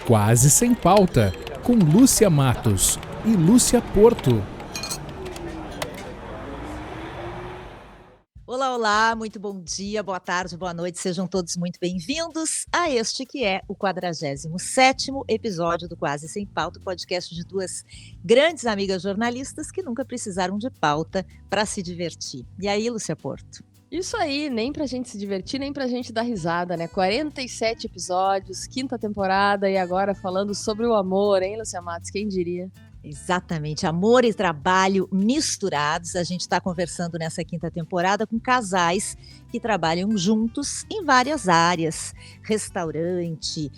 Quase Sem Pauta, com Lúcia Matos e Lúcia Porto. Olá, olá, muito bom dia, boa tarde, boa noite, sejam todos muito bem-vindos a este que é o 47º episódio do Quase Sem Pauta, podcast de duas grandes amigas jornalistas que nunca precisaram de pauta para se divertir. E aí, Lúcia Porto? Isso aí, nem pra gente se divertir, nem pra gente dar risada, né? 47 episódios, 5ª temporada e agora falando sobre o amor, hein, Lúcia Matos? Quem diria? Exatamente, amor e trabalho misturados. A gente está conversando nessa 5ª temporada com casais que trabalham juntos em várias áreas: restaurante,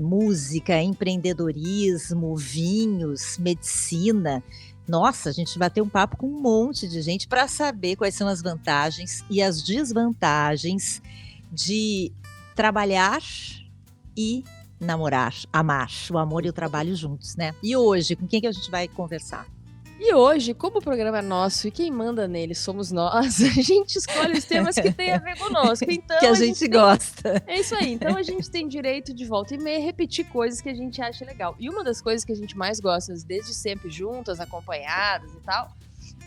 música, empreendedorismo, vinhos, medicina. Nossa, a gente bateu um papo com um monte de gente para saber quais são as vantagens e as desvantagens de trabalhar e namorar, amar, o amor e o trabalho juntos, né? E hoje, com quem que a gente vai conversar? E hoje, como o programa é nosso e quem manda nele somos nós, a gente escolhe os temas que tem a ver conosco. Então, que a gente gosta. É isso aí. Então, a gente tem direito de volta e meia repetir coisas que a gente acha legal. E uma das coisas que a gente mais gosta, desde sempre juntas, acompanhadas e tal,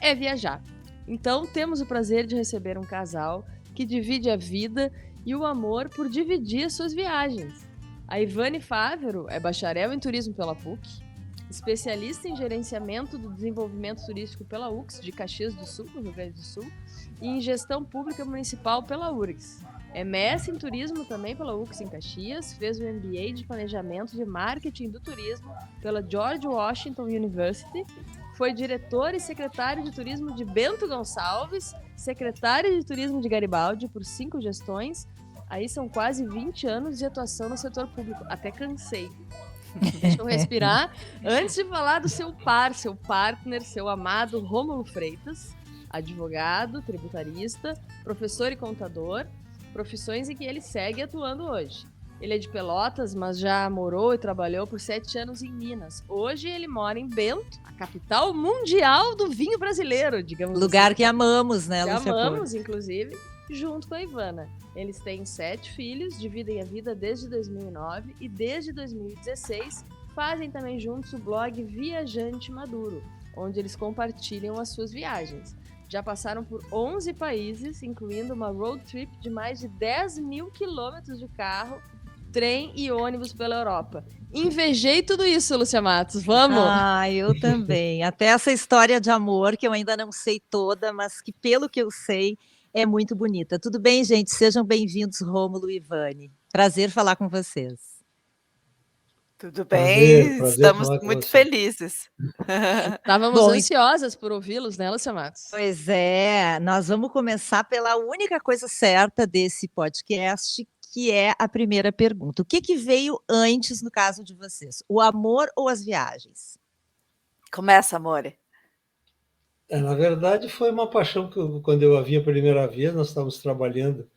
é viajar. Então, temos o prazer de receber um casal que divide a vida e o amor por dividir as suas viagens. A Ivane Fávero é bacharel em turismo pela PUC, especialista em gerenciamento do desenvolvimento turístico pela UX de Caxias do Sul, no Rio Grande do Sul, e em gestão pública municipal pela URGS. É mestre em turismo também pela UX em Caxias, fez o MBA de planejamento de marketing do turismo pela George Washington University, foi diretor e secretário de turismo de Bento Gonçalves, secretário de turismo de Garibaldi por 5 gestões. Aí são quase 20 anos de atuação no setor público. Até cansei. Deixa eu respirar. Antes de falar do seu par, seu partner, seu amado Rômulo Freitas, advogado, tributarista, professor e contador, profissões em que ele segue atuando hoje. Ele é de Pelotas, mas já morou e trabalhou por 7 anos em Minas. Hoje ele mora em Bento, a capital mundial do vinho brasileiro, digamos Lugar assim. que amamos, né, que Lúcia amamos, Porto? Inclusive, junto com a Ivana. Eles têm 7 filhos, dividem a vida desde 2009 e desde 2016 fazem também juntos o blog Viajante Maduro, onde eles compartilham as suas viagens. Já passaram por 11 países, incluindo uma road trip de mais de 10 mil quilômetros de carro, trem e ônibus pela Europa. Invejei tudo isso, Lúcia Matos. Vamos! Ah, eu também. Até essa história de amor, que eu ainda não sei toda, mas que, pelo que eu sei, é muito bonita. Tudo bem, gente? Sejam bem-vindos, Rômulo e Ivane. Prazer falar com vocês. Tudo bem, prazer estamos falar com muito você. felizes. Estávamos Bom, ansiosas por ouvi-los, né, Lúcia Matos? Pois é, nós vamos começar pela única coisa certa desse podcast, que é a primeira pergunta. O que veio antes no caso de vocês? O amor ou as viagens? Começa, amore. Na verdade, foi uma paixão que quando eu a vi a primeira vez, nós estávamos trabalhando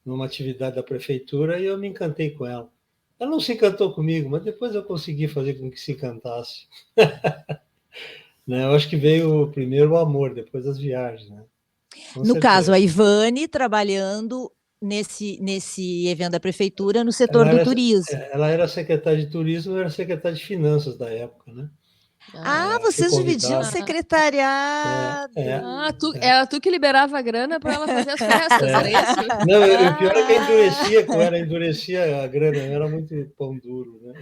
numa atividade da prefeitura e eu me encantei com ela. Ela não se encantou comigo, mas depois eu consegui fazer com que se encantasse. Né? Eu acho que veio primeiro o amor, depois as viagens. Né? No caso, a Ivane trabalhando nesse evento da prefeitura no setor do turismo. Ela era secretária de turismo, eu era secretário de finanças da época, né? Vocês dividiam o secretariado. Era tu que liberava a grana para ela fazer as festas, era isso? Não, o pior é que endurecia a grana, era muito pão duro, né?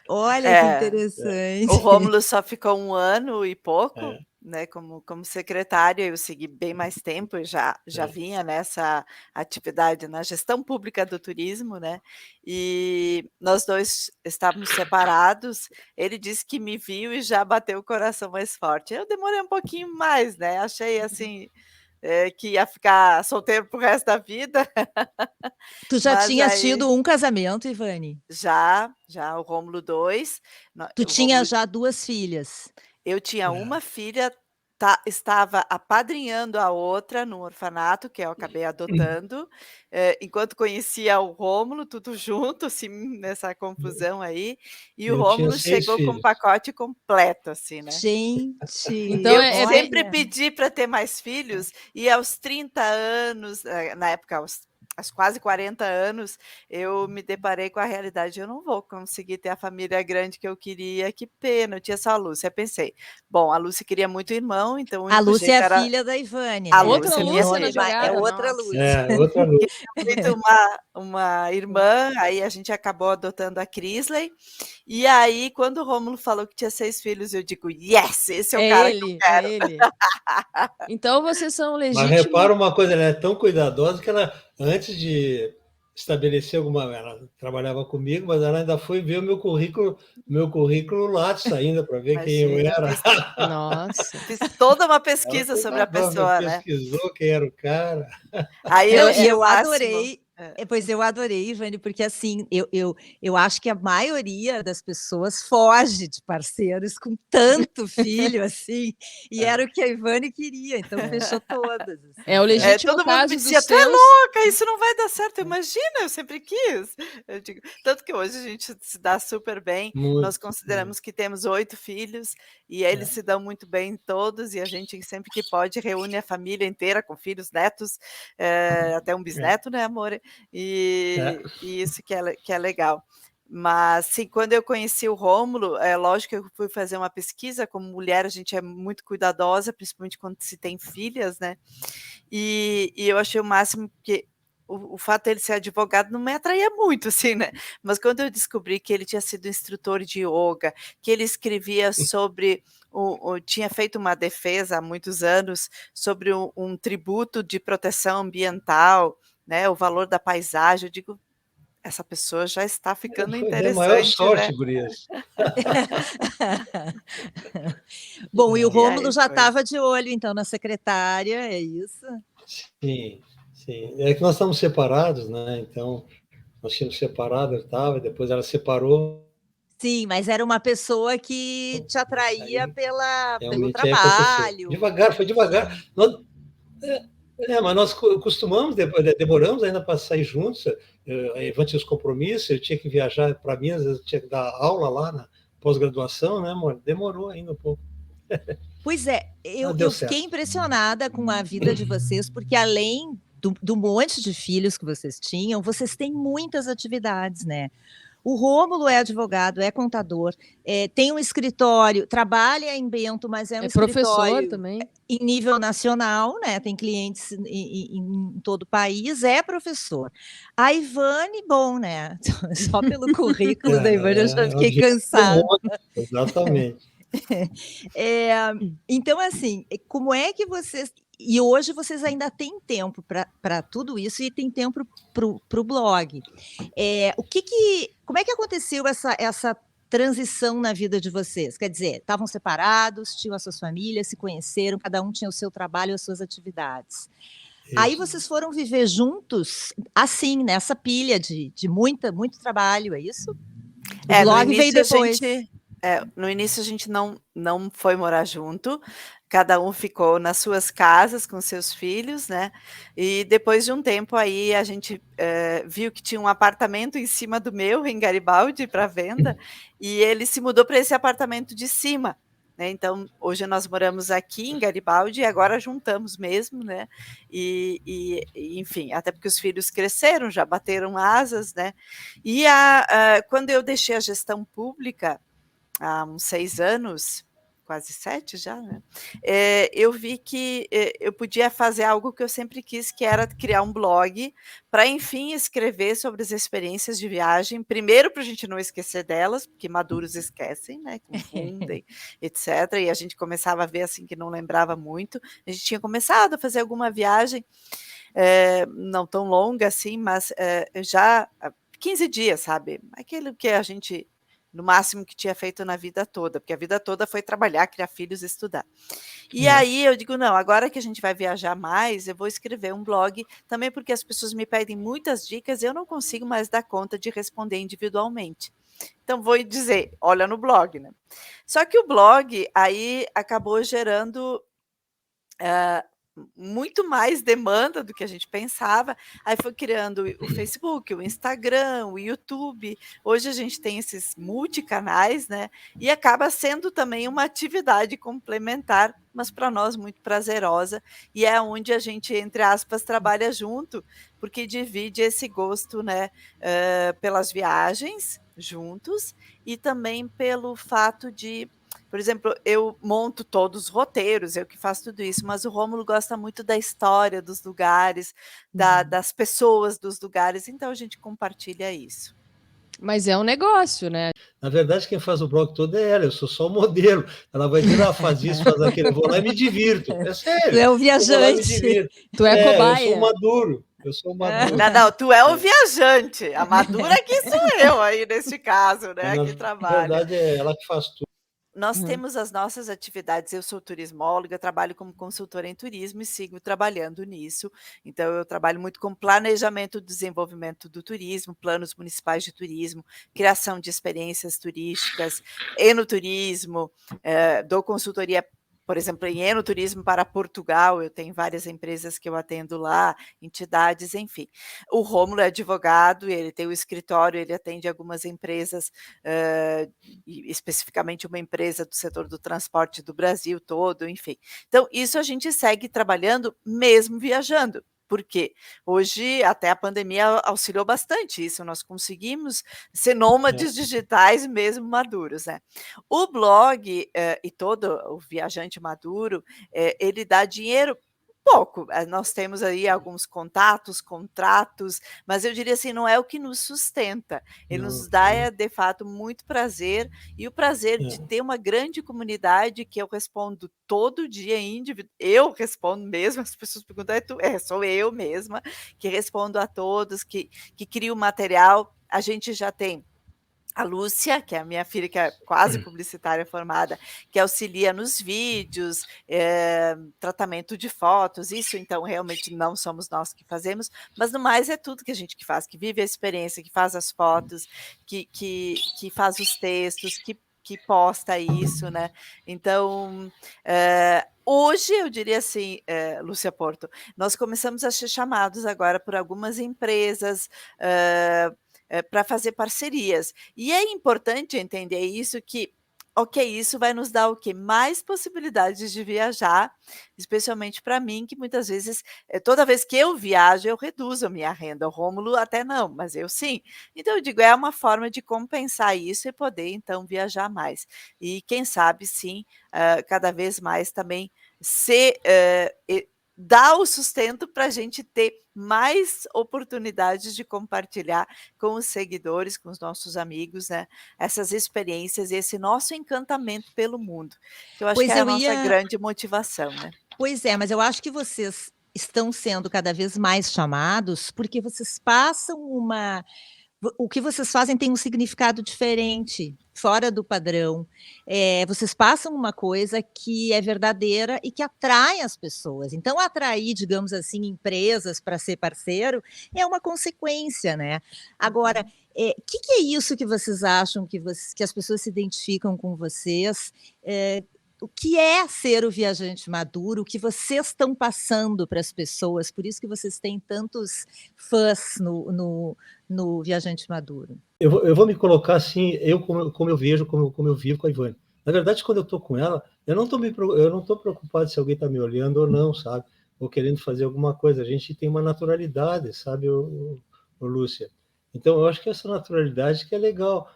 Olha que interessante. O Rômulo só ficou 1 ano e pouco, né, como secretário. Eu segui bem mais tempo, eu já vinha nessa atividade na gestão pública do turismo, né? E nós dois estávamos separados. Ele disse que me viu e já bateu o coração mais forte. Eu demorei um pouquinho mais, né? Achei assim que ia ficar solteiro pro resto da vida. Tu já tinha tido um casamento, Ivane? Já, o Rômulo 2. Tu tinha já 2 filhas? Eu tinha uma filha, estava apadrinhando a outra no orfanato, que eu acabei adotando, enquanto conhecia o Rômulo, tudo junto, assim, nessa confusão aí, e o Rômulo chegou com um pacote completo, assim, né? Gente! Então, eu sempre pedi para ter mais filhos, e aos 30 anos, na época, quase 40 anos, eu me deparei com a realidade, eu não vou conseguir ter a família grande que eu queria, que pena, eu tinha só a Lúcia. Aí pensei, bom, a Lúcia queria muito irmão, então o A único Lúcia é jeito a era filha da Ivane, a né? Outra Lúcia, Tem minha Lúcia na nome, filha. é jogada, outra nossa. Lúcia. Outra Lúcia. Muito uma irmã, aí a gente acabou adotando a Crisley, e aí quando o Rômulo falou que tinha 6 filhos, eu digo: "Yes, esse é o cara que eu É quero". ele. Então vocês são Mas legítimos. repara uma coisa, ela é tão cuidadosa que ela, antes de estabelecer ela trabalhava comigo, mas ela ainda foi ver o meu currículo Lattes ainda, para ver quem eu Imagina, era. Nossa. fiz toda uma Ela pesquisa sobre a cuidadosa, pessoa, né. pesquisou quem era o cara. Aí eu Não, e achei o eu máximo. adorei. Pois eu adorei, Ivane, porque assim, eu acho que a maioria das pessoas foge de parceiros com tanto filho assim, e era o que a Ivane queria, então fechou todas. Assim. É o legítimo Todo mundo me caso dizia: dos "Tu é seus. louca, isso não vai dar certo". Imagina, eu sempre quis. Eu digo tanto que hoje a gente se dá super bem, nós Muito, consideramos que temos 8 filhos, e eles se dão muito bem todos, e a gente sempre que pode reúne a família inteira com filhos, netos, até um bisneto, né, amore? é. E isso que é legal. Mas sim, quando eu conheci o Rômulo, é lógico que eu fui fazer uma pesquisa, como mulher a gente é muito cuidadosa, principalmente quando se tem filhas, né, e eu achei o máximo, porque o fato dele ser advogado não me atraía muito, assim, né, mas quando eu descobri que ele tinha sido instrutor de ioga, que ele escrevia sobre tinha feito uma defesa há muitos anos sobre um tributo de proteção ambiental, né, o valor da paisagem, eu digo: "Essa pessoa já está ficando Dei a maior interessante, sorte, né". gurias. Bom, e o E Rômulo aí já foi. estava de olho então na secretária, é isso? Sim, sim. É que nós estamos separados, né? Então, nós tínhamos separado e tal, e depois ela separou, Sim, mas era uma pessoa que te atraía aí pelo realmente aí aconteceu. trabalho. Devagar, foi devagar. Sim. Mas nós costumamos, demoramos ainda para sair juntos. A Ivan tinha os compromissos, eu tinha que viajar para Minas, eu tinha que dar aula lá na pós-graduação, né, amor? Demorou ainda um pouco, Pois é, mas deu eu fiquei certo. impressionada com a vida de vocês, porque além do monte de filhos que vocês tinham, vocês têm muitas atividades, né? O Rômulo é advogado, é contador, tem um escritório, trabalha em Bento, mas é um É professor escritório também. em nível nacional, né? Tem clientes em todo o país, é professor. A Ivane, bom, né? Só pelo currículo da Ivane eu já É um fiquei dinheiro cansada. exatamente. É, então, assim, como é que vocês. E hoje vocês ainda têm tempo para tudo isso e tem tempo para o blog. Como é que aconteceu essa transição na vida de vocês? Quer dizer, estavam separados, tinham as suas famílias, se conheceram, cada um tinha o seu trabalho, as suas atividades. Aí Isso. vocês foram viver juntos, assim, nessa pilha de muito trabalho, é isso? O No blog veio início a depois. gente no início a gente não foi morar junto, cada um ficou nas suas casas com seus filhos, né, e depois de um tempo aí a gente, viu que tinha um apartamento em cima do meu, em Garibaldi, para venda, e ele se mudou para esse apartamento de cima, né, então hoje nós moramos aqui em Garibaldi e agora juntamos mesmo, né, e enfim, até porque os filhos cresceram, já bateram asas, né, e quando eu deixei a gestão pública, há uns 6 anos, quase 7 já, né, eu vi que, eu podia fazer algo que eu sempre quis, que era criar um blog, para enfim escrever sobre as experiências de viagem, primeiro para a gente não esquecer delas, porque maduros esquecem, né, confundem, etcétera, e a gente começava a ver, assim, que não lembrava muito. A gente tinha começado a fazer alguma viagem, não tão longa assim, mas, já 15 dias, sabe, aquilo que a gente no máximo que tinha feito na vida toda, porque a vida toda foi trabalhar, criar filhos e estudar. E É. aí eu digo: "Não, agora que a gente vai viajar mais, eu vou escrever um blog", também porque as pessoas me pedem muitas dicas e eu não consigo mais dar conta de responder individualmente. Então vou dizer: "Olha no blog", né. Só que o blog aí acabou gerando, muito mais demanda do que a gente pensava. Aí foi criando o Facebook, o Instagram, o YouTube. Hoje a gente tem esses multicanais, né? E acaba sendo também uma atividade complementar, mas para nós muito prazerosa. E é onde a gente, entre aspas, trabalha junto, porque divide esse gosto, né? Pelas viagens juntos e também pelo fato de, por exemplo, eu monto todos os roteiros, eu que faço tudo isso, mas o Rômulo gosta muito da história dos lugares, das pessoas dos lugares, então a gente compartilha isso. Mas é um negócio, né? Na verdade, quem faz o blog todo é ela, eu sou só o modelo. Ela vai dizer, faz isso, faz aquilo, eu vou lá e me divirto. É sério. Tu é o Eu vou lá e me viajante. divirto. Tu é Eu cobaia. sou maduro. Eu sou maduro. Não, tu é o viajante, a madura que sou eu aí neste caso, né, Na que trabalha. verdade, é ela que faz tudo. Nós temos as nossas atividades, eu sou turismóloga, trabalho como consultora em turismo e sigo trabalhando nisso. Então eu trabalho muito com planejamento e desenvolvimento do turismo, planos municipais de turismo, criação de experiências turísticas, enoturismo, dou consultoria, por exemplo, em enoturismo para Portugal, eu tenho várias empresas que eu atendo lá, entidades, enfim. O Rômulo é advogado, ele tem o escritório, ele atende algumas empresas, e especificamente uma empresa do setor do transporte do Brasil todo, enfim. Então, isso a gente segue trabalhando mesmo viajando, porque hoje até a pandemia auxiliou bastante isso, nós conseguimos ser nômades digitais mesmo maduros, né. O blog, e todo o viajante maduro, ele dá dinheiro pouco, nós temos aí alguns contatos, contratos, mas eu diria assim, não é o que nos sustenta. Ele nos dá, de fato, muito prazer, e o prazer de ter uma grande comunidade que eu respondo todo dia eu respondo mesmo, as pessoas perguntam: "É tu?" Sou eu mesma que respondo a todos, que crio material. A gente já tem a Lúcia, que é a minha filha, que é quase publicitária formada, que auxilia nos vídeos, tratamento de fotos, isso então realmente não somos nós que fazemos, mas no mais é tudo que a gente que faz, que vive a experiência, que faz as fotos, que faz os textos, que posta isso, né. Então, hoje eu diria assim, Lúcia Porto, nós começamos a ser chamados agora por algumas empresas, para fazer parcerias. E é importante entender isso que, ok, isso vai nos dar o quê? Mais possibilidades de viajar, especialmente para mim, que muitas vezes, toda vez que eu viajo, eu reduzo a minha renda. O Rômulo até não, mas eu sim. Então eu digo, é uma forma de compensar isso e poder então viajar mais. E quem sabe sim, cada vez mais também ser, dar o sustento para a gente ter mais oportunidades de compartilhar com os seguidores, com os nossos amigos, né, essas experiências e esse nosso encantamento pelo mundo, que eu acho que Pois é a eu nossa ia grande motivação, né. Pois é, mas eu acho que vocês estão sendo cada vez mais chamados, porque vocês passam uma o que vocês fazem tem um significado diferente, fora do padrão. Vocês passam uma coisa que é verdadeira e que atrai as pessoas. Então atrair, digamos assim, empresas para ser parceiro é uma consequência, né. Agora, que é isso que vocês acham que as pessoas se identificam com vocês? O que é ser o viajante maduro? O que vocês estão passando para as pessoas? Por isso que vocês têm tantos fãs no viajante maduro. Eu vou me colocar assim, como eu vejo, como eu vivo com a Ivânia. Na verdade, quando eu estou com ela, eu não estou preocupado se alguém está me olhando ou não, sabe? Ou querendo fazer alguma coisa. A gente tem uma naturalidade, sabe, Lúcia? Então, eu acho que essa naturalidade que é legal.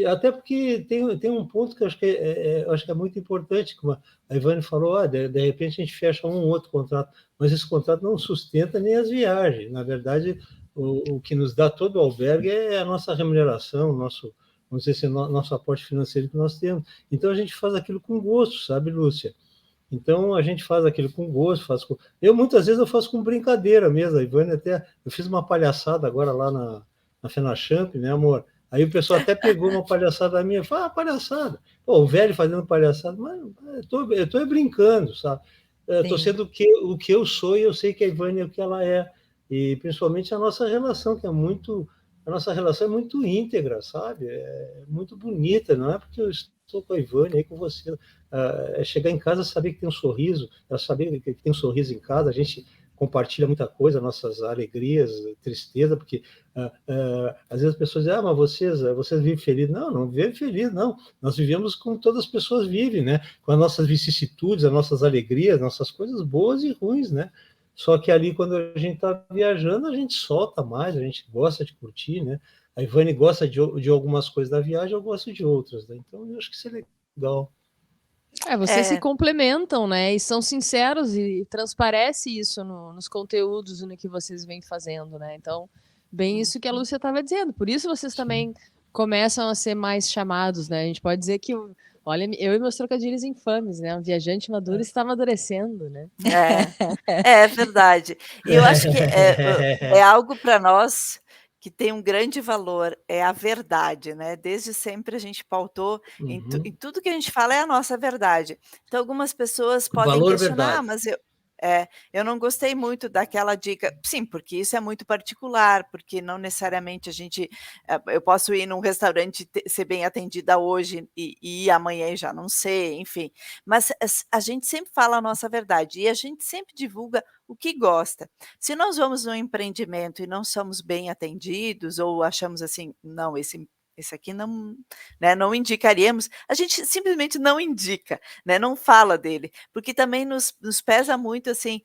Até porque tem um ponto que eu acho que eu acho que é muito importante, como a Ivânia falou, de repente a gente fecha um ou outro contrato, mas esse contrato não sustenta nem as viagens. Na verdade, o que nos dá todo o albergue é a nossa remuneração, vamos dizer assim, nosso aporte financeiro que nós temos. Então a gente faz aquilo com gosto, sabe, Lúcia? Então a gente faz aquilo com gosto, muitas vezes eu faço com brincadeira mesmo. A Ivânia até, eu fiz uma palhaçada agora lá na FenaChamp, né, amor? Aí o pessoal até pegou uma palhaçada minha, falou, palhaçada. Pô, o velho fazendo palhaçada, mas eu tô brincando, sabe? Estou sendo o que eu sou e eu sei que a Ivânia é o que ela é. E principalmente a nossa relação, que é muito a nossa relação é muito íntegra, sabe? É muito bonita, não é porque eu estou com a Ivânia aí com você. É chegar em casa saber que tem um sorriso, ela saber que tem um sorriso em casa, a gente compartilha muita coisa, nossas alegrias, tristeza, porque às vezes as pessoas dizem, mas vocês vivem feliz. Não vivem feliz, não. Nós vivemos como todas as pessoas vivem, né? Com as nossas vicissitudes, as nossas alegrias, nossas coisas boas e ruins, né? Só que ali, quando a gente está viajando, a gente solta mais, a gente gosta de curtir, né? A Ivane gosta de algumas coisas da viagem, eu gosto de outras, né? Então, eu acho que isso é legal. Vocês se complementam, né? E são sinceros e transparece isso nos conteúdos no que vocês vêm fazendo, né? Então, bem isso que a Lúcia estava dizendo. Por isso vocês também começam a ser mais chamados, né? A gente pode dizer que, olha, eu e meus trocadilhos infames, né? Um viajante maduro está amadurecendo, né? É verdade. E eu acho que é algo para nós que tem um grande valor, é a verdade, né? Desde sempre a gente pautou em tudo que a gente fala é a nossa verdade. Então algumas pessoas podem Valor questionar, verdade. mas eu não gostei muito daquela dica. Sim, porque isso é muito particular, porque não necessariamente eu posso ir num restaurante ser bem atendida hoje e ir amanhã e já não sei, enfim. Mas a gente sempre fala a nossa verdade e a gente sempre divulga o que gosta. Se nós vamos num empreendimento e não somos bem atendidos ou achamos assim, não, esse aqui não, né, não indicaríamos, a gente simplesmente não indica, né, não fala dele, porque também nos pesa muito assim,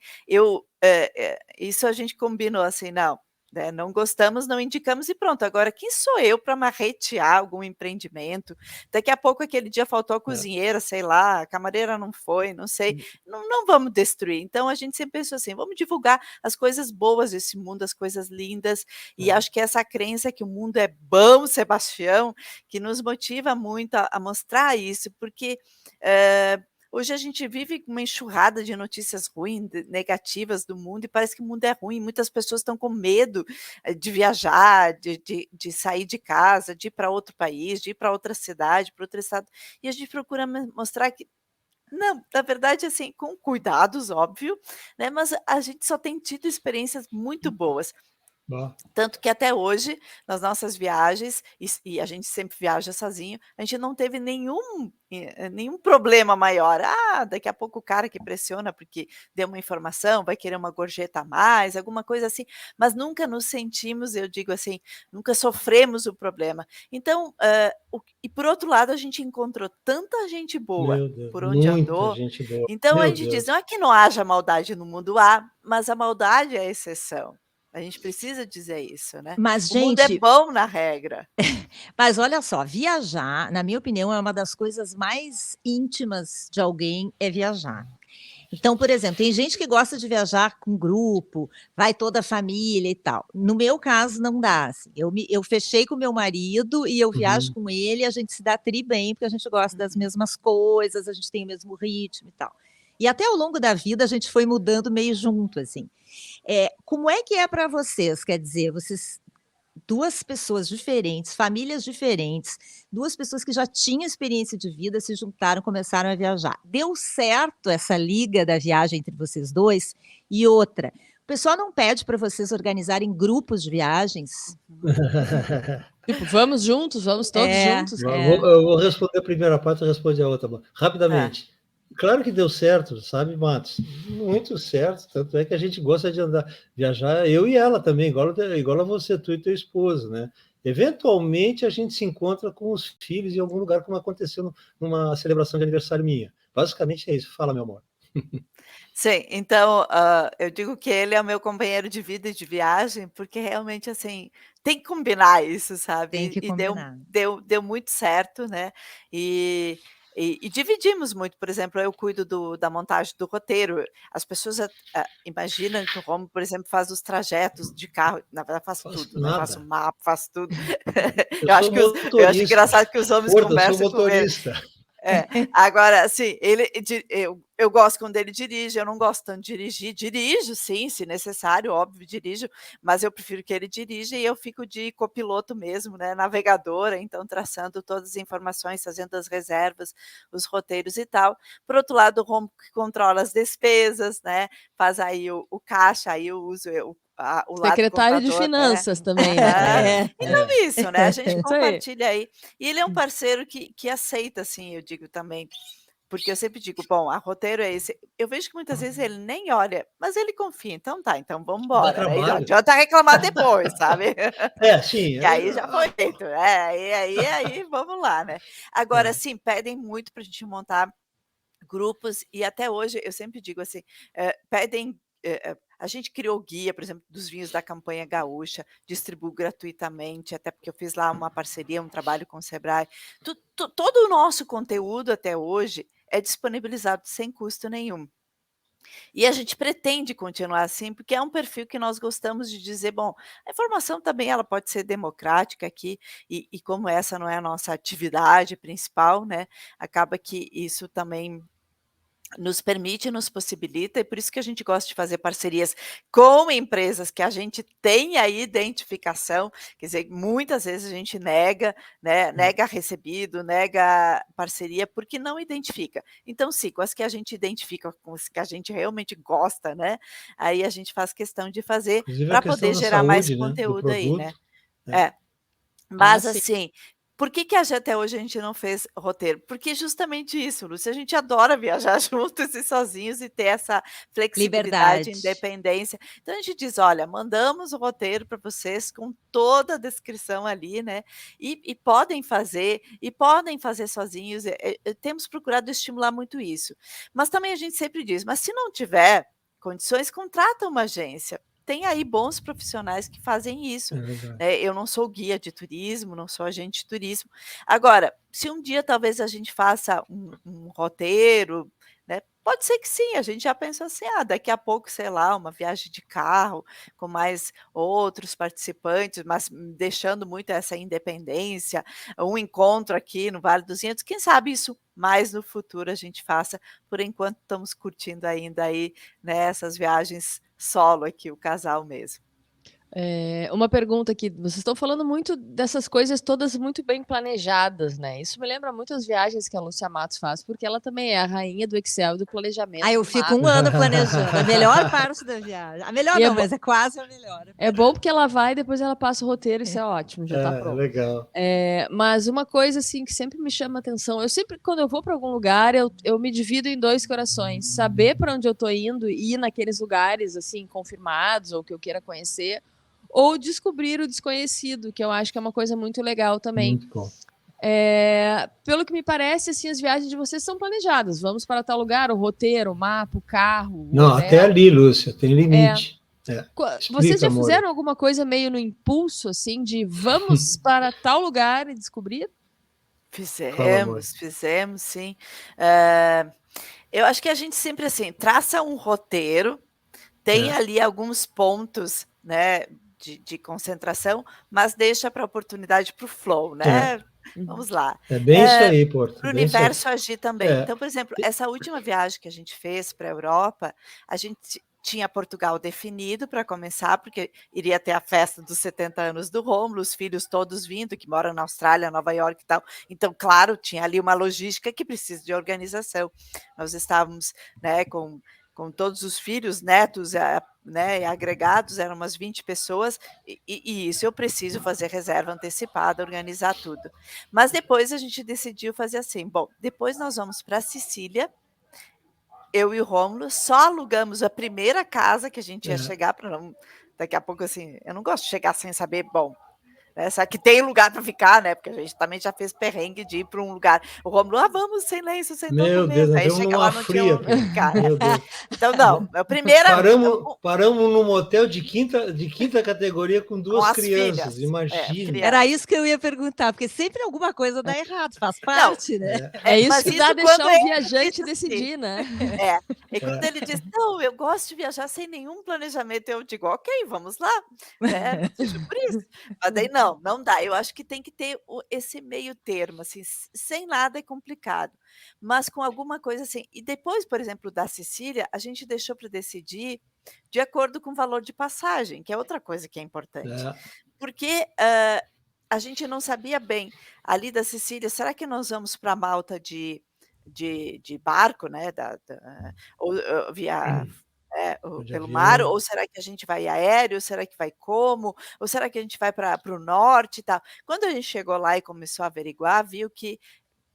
isso a gente combinou assim, não, né, não gostamos, não indicamos e pronto. Agora, quem sou eu para marretear algum empreendimento? Daqui a pouco aquele dia faltou a cozinheira, sei lá, a camareira não foi, não sei, não vamos destruir. Então a gente sempre pensou assim, vamos divulgar as coisas boas desse mundo, as coisas lindas, e acho que essa crença que o mundo é bom, Sebastião, que nos motiva muito a mostrar isso, porque hoje a gente vive uma enxurrada de notícias ruins, negativas do mundo, e parece que o mundo é ruim. Muitas pessoas estão com medo de viajar, de sair de casa, de ir para outro país, de ir para outra cidade, para outro estado. E a gente procura mostrar que não, na verdade, assim, com cuidados, óbvio, né? Mas a gente só tem tido experiências muito boas. Tanto que até hoje, nas nossas viagens, e a gente sempre viaja sozinho, a gente não teve nenhum problema maior. Daqui a pouco o cara que pressiona porque deu uma informação, vai querer uma gorjeta a mais, alguma coisa assim, mas nunca nos sentimos, eu digo assim, nunca sofremos o problema. Então, e por outro lado, a gente encontrou tanta gente boa por onde andou, gente boa. então a gente diz, não é que não haja maldade no mundo, mas a maldade é a exceção. A gente precisa dizer isso, né? Mas, o mundo é gente, bom na regra. Mas olha só, viajar, na minha opinião, é uma das coisas mais íntimas de alguém, é viajar. Então, por exemplo, tem gente que gosta de viajar com grupo, vai toda a família e tal. No meu caso, não dá. Assim. Eu fechei com meu marido e eu viajo com ele, a gente se dá tri bem, porque a gente gosta das mesmas coisas, a gente tem o mesmo ritmo e tal. E até ao longo da vida a gente foi mudando meio junto, assim. Como é que é para vocês? Quer dizer, vocês duas pessoas diferentes, famílias diferentes, duas pessoas que já tinham experiência de vida, se juntaram, começaram a viajar. Deu certo essa liga da viagem entre vocês dois? E outra, o pessoal não pede para vocês organizarem grupos de viagens? Tipo, vamos juntos, vamos todos juntos. Eu vou responder a primeira parte, eu respondo a outra. Rapidamente. Claro que deu certo, sabe, Matos? Muito certo, tanto é que a gente gosta de viajar, eu e ela também, igual a você, tu e teu esposo, né? Eventualmente a gente se encontra com os filhos em algum lugar, como aconteceu numa celebração de aniversário minha. Basicamente é isso. Fala, meu amor. Sim, então eu digo que ele é o meu companheiro de vida e de viagem, porque realmente assim tem que combinar isso, sabe? Tem que combinar. Deu muito certo, né? E dividimos muito, por exemplo, eu cuido da montagem do roteiro. As pessoas imaginam que o Romo, por exemplo, faz os trajetos de carro. Na verdade, faz tudo, né? Faz o mapa, faz tudo. Eu acho engraçado que os homens conversam com ele. Agora, assim, Eu gosto quando ele dirige, eu não gosto tanto de dirigir. Dirijo, sim, se necessário, óbvio, dirijo, mas eu prefiro que ele dirija e eu fico de copiloto mesmo, né, navegadora, então traçando todas as informações, fazendo as reservas, os roteiros e tal. Por outro lado, o Romulo que controla as despesas, né, faz aí o caixa, aí eu uso o lado Secretário de contador, né. Finanças também, né? Então isso, né, a gente Isso aí. compartilha aí. E ele é um parceiro que aceita, assim, eu digo também, porque eu sempre digo: "Bom, a roteiro é esse". Eu vejo que muitas vezes ele nem olha, mas ele confia, então tá, então vamos Dá embora, aí não trabalho. adianta reclamar depois, sabe. Sim. Que aí já foi feito, aí vamos lá, né. Agora, sim, pedem muito pra gente montar grupos e até hoje eu sempre digo assim, pedem, a gente criou guia, por exemplo, dos vinhos da campanha gaúcha, distribuo gratuitamente, até porque eu fiz lá uma parceria, um trabalho com o Sebrae. Todo o nosso conteúdo até hoje é disponibilizado sem custo nenhum. E a gente pretende continuar assim, porque é um perfil que nós gostamos de dizer: "Bom, a informação também ela pode ser democrática aqui", e como essa não é a nossa atividade principal, né, acaba que isso também nos permite, nos possibilita, e por isso que a gente gosta de fazer parcerias com empresas que a gente tem a identificação, quer dizer, muitas vezes a gente nega, né, nega recebido, nega parceria, porque não identifica. Então sim, com as que a gente identifica, com as que a gente realmente gosta, né, aí a gente faz questão de fazer Inclusive a para questão poder da gerar mais saúde, né, do conteúdo aí, né. produto. É. É. Mas sim. assim, por que até hoje a gente não fez roteiro? Porque justamente isso, Lúcia, a gente adora viajar juntos e sozinhos e ter essa flexibilidade, Liberdade. independência. Então a gente diz: "Olha, mandamos o roteiro para vocês com toda a descrição ali, né, e podem fazer sozinhos", temos procurado estimular muito isso. Mas também a gente sempre diz: "Mas se não tiver condições, contrata uma agência". Tem aí bons profissionais que fazem isso. É verdade. Eu não sou guia de turismo, não sou agente de turismo. Agora, se um dia talvez a gente faça um roteiro, né, pode ser que sim, a gente já pensou assim: "Ah, daqui a pouco, sei lá, uma viagem de carro com mais outros participantes", mas deixando muito essa independência, um encontro aqui no Vale dos Vinhedos, quem sabe isso mais no futuro a gente faça. Por enquanto estamos curtindo ainda aí, né, essas viagens solo aqui, o casal mesmo. Uma pergunta aqui, vocês estão falando muito dessas coisas todas muito bem planejadas, né? Isso me lembra muito as viagens que a Lúcia Matos faz, porque ela também é a rainha do Excel e do planejamento. Aí eu fico um ano planejando, a melhor parte da viagem. A melhor E não, mas é quase a melhor. É bom porque ela vai e depois ela passa o roteiro, isso é ótimo, já tá pronto. Legal. Mas uma coisa assim que sempre me chama a atenção, eu sempre, quando eu vou para algum lugar, eu me divido em dois corações. Saber para onde eu tô indo e ir naqueles lugares assim confirmados ou que eu queira conhecer, ou descobrir o desconhecido, que eu acho que é uma coisa muito legal também. Muito bom. Pelo que me parece, assim, as viagens de vocês são planejadas. Vamos para tal lugar, o roteiro, o mapa, o carro. Não, hotel. até ali, Lúcia, tem limite. Vocês já amor. fizeram alguma coisa meio no impulso, assim, de vamos para tal lugar e descobrir? Fizemos sim. Eu acho que a gente sempre, assim, traça um roteiro, tem ali alguns pontos, né, de concentração, mas deixa para a oportunidade para o flow, né. Vamos lá. É bem isso aí, Porto. Para o universo agir também. Então, por exemplo, essa última viagem que a gente fez para a Europa, a gente tinha Portugal definido para começar, porque iria ter a festa dos 70 anos do Rômulo, os filhos todos vindo, que moram na Austrália, Nova York e tal. Então, claro, tinha ali uma logística que precisa de organização. Nós estávamos, né, com todos os filhos, netos, né, agregados, eram umas 20 pessoas, e isso eu preciso fazer reserva antecipada, organizar tudo. Mas depois a gente decidiu fazer assim: bom, depois nós vamos para Sicília, eu e o Rômulo só alugamos a primeira casa que a gente ia chegar, para não, daqui a pouco, assim, eu não gosto de chegar sem saber, bom, né, só que tem lugar para ficar, né, porque a gente também já fez perrengue de ir para um lugar, o Rômulo, vamos sem lenço, sem documento, aí chega lá, não tinha onde ficar, né? Meu Deus. Então não, a primeira... Paramos num motel de quinta categoria com duas crianças, filhas. imagina. Era isso que eu ia perguntar, porque sempre alguma coisa dá errado, faz parte, né? É isso que dá deixar o viajante assim, decidir, né? E quando ele diz, não, eu gosto de viajar sem nenhum planejamento, eu digo, ok, vamos lá, né? Seja por isso. Mas daí não, Não dá. Eu acho que tem que ter esse meio termo, assim, sem nada é complicado, mas com alguma coisa assim. E depois, por exemplo, da Sicília, a gente deixou para decidir de acordo com o valor de passagem, que é outra coisa que é importante. É, Porque a gente não sabia bem, ali da Sicília, será que nós vamos para Malta de barco, né? Ou via. de Pelo mar, avião. ou será que a gente vai aéreo, será que vai como? Ou será que a gente vai para o norte e tal? Quando a gente chegou lá e começou a averiguar, viu que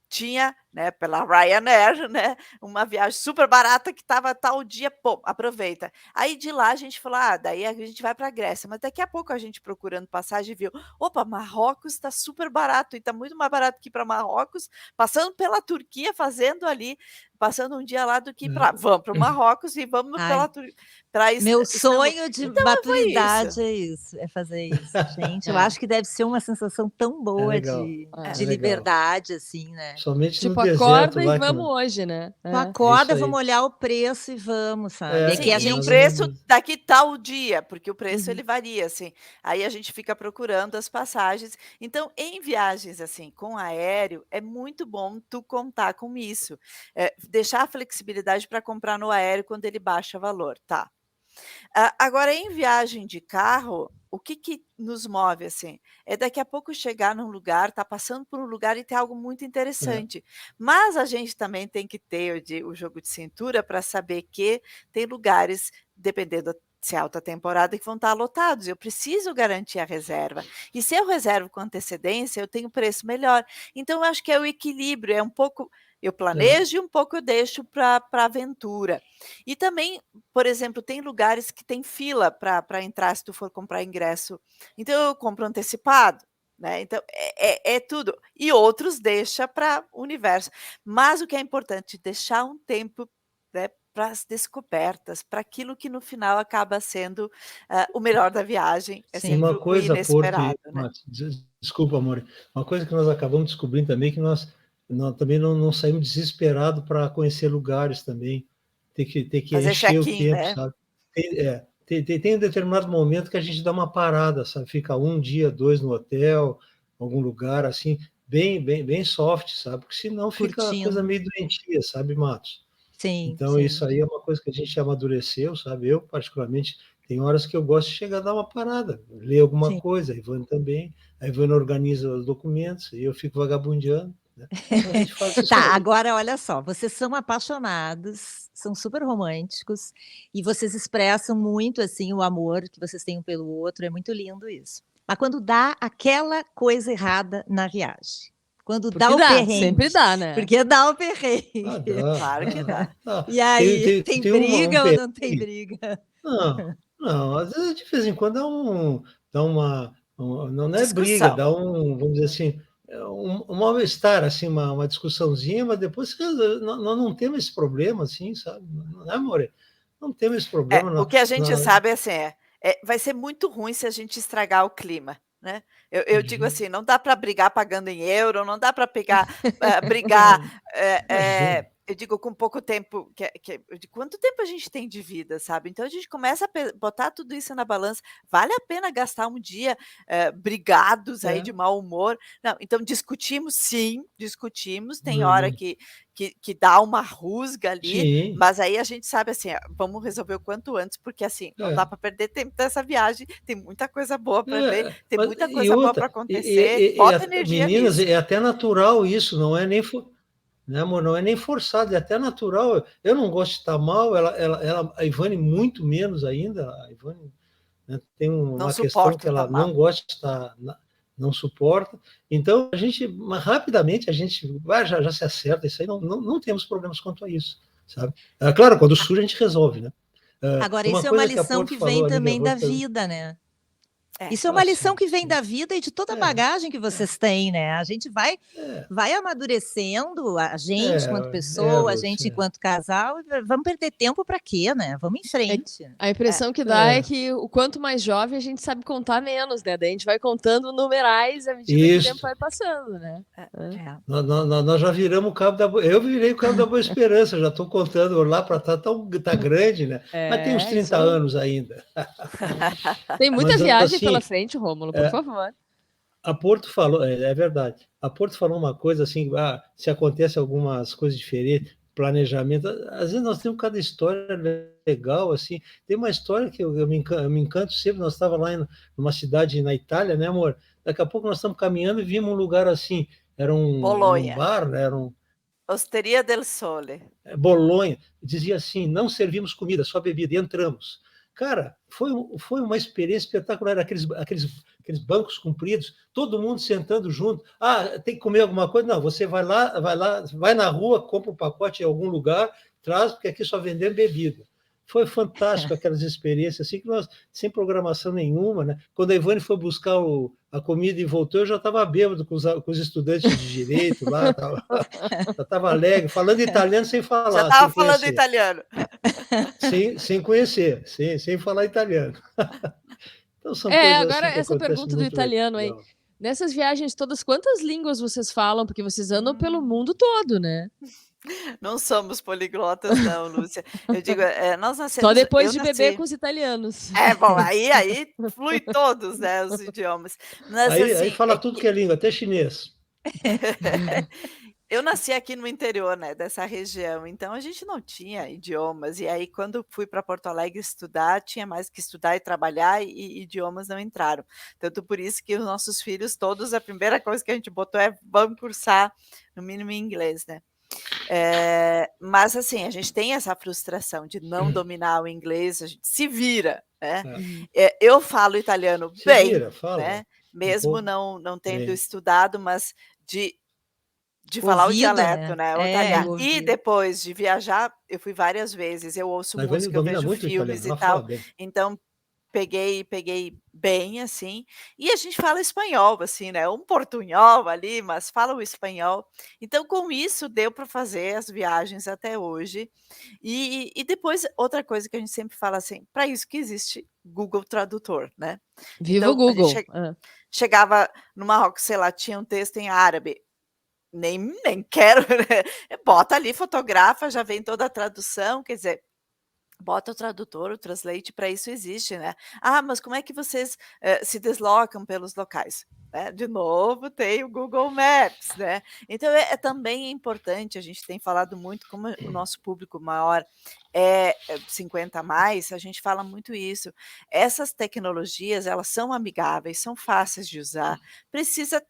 tinha, né, pela Ryanair, né, uma viagem super barata que estava tal dia, pô, aproveita. Aí de lá a gente falou, daí a gente vai para a Grécia, mas daqui a pouco a gente procurando passagem viu, opa, Marrocos está super barato e está muito mais barato que ir para Marrocos, passando pela Turquia, fazendo ali, passando um dia lá do que para, vamos para o Marrocos e vamos Ai, pela para meu Istambul. sonho de Então foi maturidade isso. é isso, é fazer isso. Gente, eu É. acho que deve ser uma sensação tão É boa legal, É. de é legal. liberdade, assim, né? Somente no Tipo, deserto acorda e lá que vamos não. hoje, né? Tu É. É acorda, isso vamos aí. olhar o preço e vamos, sabe? É Sim, que a e o Mais gente. ou menos preço isso. daqui tal dia, porque o preço Uhum. ele varia, assim. Aí a gente fica procurando as passagens. Então, em viagens assim, com aéreo, é muito bom tu contar com isso. Deixar a flexibilidade para comprar no aéreo quando ele baixa valor, tá? Agora, em viagem de carro, o que nos move assim? É daqui a pouco chegar num lugar, tá passando por um lugar e ter algo muito É, interessante. Mas a gente também tem que ter o jogo de cintura para saber que tem lugares, dependendo se é alta temporada, que vão estar lotados. Eu preciso garantir a reserva. E se eu reservo com antecedência, eu tenho preço melhor. Então, eu acho que é o equilíbrio, é um pouco eu é, planejo e um pouco eu deixo para aventura. E também, por exemplo, tem lugares que tem fila para entrar se tu for comprar ingresso. Então eu compro antecipado, né? Então é tudo. E outros deixa para o universo. Mas o que é importante, deixar um tempo, né, para as descobertas, para aquilo que no final acaba sendo o melhor da viagem, é Sim. Uma sempre o coisa, Porto e inesperado, né? Matos, desculpa, amor, uma coisa que nós acabamos descobrindo também é que nós também não saímos desesperados para conhecer lugares também, ter que Fazer encher o check-in, tempo, né? sabe? Tem um determinado momento que a gente dá uma parada, sabe? Fica um dia, dois no hotel, algum lugar assim, bem soft, sabe? Porque senão fica a coisa Curtindo. meio doentia, sabe, Matos? Sim, Então, isso sim, aí é uma coisa que a gente amadureceu, sabe? Eu, particularmente, tem horas que eu gosto de chegar a dar uma parada, ler alguma sim. coisa, a Ivone também, a Ivone organiza os documentos e eu fico vagabundeando, né? Então, a gente faz isso Tá, aí. agora olha só, vocês são apaixonados, são super românticos e vocês expressam muito, assim, o amor que vocês têm um pelo outro, é muito lindo isso. Mas quando dá aquela coisa errada na viagem, quando dá Porque o dá, sempre perrengue, dá, né? porque dá o perrengue. Claro que dá. Dá. E aí, tem Tem um briga ou não tem perrengue. briga? Não, às vezes de vez em quando dá não é briga, Discussão. dá vamos dizer assim, um mal-estar, assim, uma discussãozinha, mas depois nós não temos esse problema, assim, sabe? Não é, amor? Não temos esse problema. O que a gente sabe assim vai ser muito ruim se a gente estragar o clima, né. Eu digo assim, não dá para brigar pagando em euro, não dá para brigar, Imagina. eu digo com pouco tempo eu digo: "Quanto tempo a gente tem de vida?", sabe. Então a gente começa a botar tudo isso na balança, vale a pena gastar um dia, brigados aí É, de mau humor? Não, então discutimos sim, discutimos, tem hora normal. que dá uma rusga ali, Sim, mas aí a gente sabe assim, vamos resolver o quanto antes, porque assim, não dá é. para perder tempo dessa viagem, tem muita coisa boa para ver, tem Mas, muita e coisa boa para outra, acontecer, bota energia meninas, nisso. é até natural isso, não é nem, né, amor, não é nem forçado, é até natural. Eu não gosto de estar mal, a Ivane muito menos ainda, a Ivane, né, tem Não uma questão que suporto estar ela mal. não gosta de estar, não suporta. Então, rapidamente, a gente já se acerta, isso aí não temos problemas quanto a isso, sabe? Claro, quando surge, a gente resolve, né? Agora, Uma isso é uma coisa que a lição Porto que vem falou ali, que a também da Porto perguntou. vida, né? É. Isso é uma lição Sim, que vem sim. da vida e de toda a É, bagagem que vocês têm, né? A gente vai é, amadurecendo, a gente enquanto pessoa, a gente você. enquanto casal, e vamos perder tempo para quê, né? Vamos em É, frente. a impressão que dá é que o quanto mais jovem a gente sabe contar menos, né? Daí a gente vai contando numerais à medida que o tempo Isso. vai passando, né? É. Nós já viramos o cabo da Boa. Eu virei o cabo da Boa Esperança, já estou contando lá para tá grande, né? Mas tem uns É, isso 30 aí. anos ainda. Tem muita Mas viagem assim, pela frente, Rômulo, por favor. A Porto falou, é verdade. A Porto falou uma coisa assim, se acontece algumas coisas diferentes, planejamento. Às vezes nós temos cada história legal, assim. Tem uma história que eu me encanto sempre. Nós estávamos lá numa cidade na Itália, né, amor? Daqui a pouco nós estamos caminhando e vimos um lugar assim. Era um Bolonha. bar, né? Era Osteria del Sole. Bolonha. Dizia assim: não servimos comida, só bebida. E entramos. Cara, foi uma experiência espetacular. Aqueles bancos compridos, todo mundo sentando junto. Tem que comer alguma coisa? Não, você vai lá, vai na rua, compra um pacote em algum lugar, traz, porque aqui só vendemos bebida. Foi fantástico aquelas experiências, assim, que nós, sem programação nenhuma, né? Quando a Ivane foi buscar a comida e voltou, eu já estava bêbado com os estudantes de direito lá, já estava alegre, falando italiano sem falar. Já estava falando italiano. Sem conhecer, sem falar italiano. Então, são coisas agora assim que essa pergunta do italiano aí. Nessas viagens todas, quantas línguas vocês falam? Porque vocês andam pelo mundo todo, né? Não somos poliglotas, não, Lúcia. Eu digo, nós nascemos... Só depois de beber com os italianos. Bom, aí flui todos, né, os idiomas. Mas, aí assim, fala tudo que é língua, até chinês. Eu nasci aqui no interior, né, dessa região, então a gente não tinha idiomas, e aí quando fui para Porto Alegre estudar, tinha mais que estudar e trabalhar, e idiomas não entraram. Tanto por isso que os nossos filhos todos, a primeira coisa que a gente botou vamos cursar, no mínimo em inglês, né. Mas assim, a gente tem essa frustração de não dominar o inglês, a gente se vira, né. Eu falo italiano bem, né, mesmo não tendo estudado, mas de falar o dialeto, né, o italiano. E depois de viajar, eu fui várias vezes, eu ouço música, eu vejo filmes e tal, então peguei bem, assim, e a gente fala espanhol, assim, né, um portunhol ali, mas fala o espanhol. Então com isso deu para fazer as viagens até hoje. E depois, outra coisa que a gente sempre fala assim, para isso que existe Google Tradutor, né. Viva o Google. Chegava no Marrocos, sei lá, tinha um texto em árabe, nem quero, né? Bota ali, fotografa, já vem toda a tradução, quer dizer, bota o tradutor, o translate, para isso existe, né? Mas como é que vocês se deslocam pelos locais? De novo, tem o Google Maps, né? Então, também importante, a gente tem falado muito, como o nosso público maior é 50 a mais, a gente fala muito isso. Essas tecnologias, elas são amigáveis, são fáceis de usar, precisa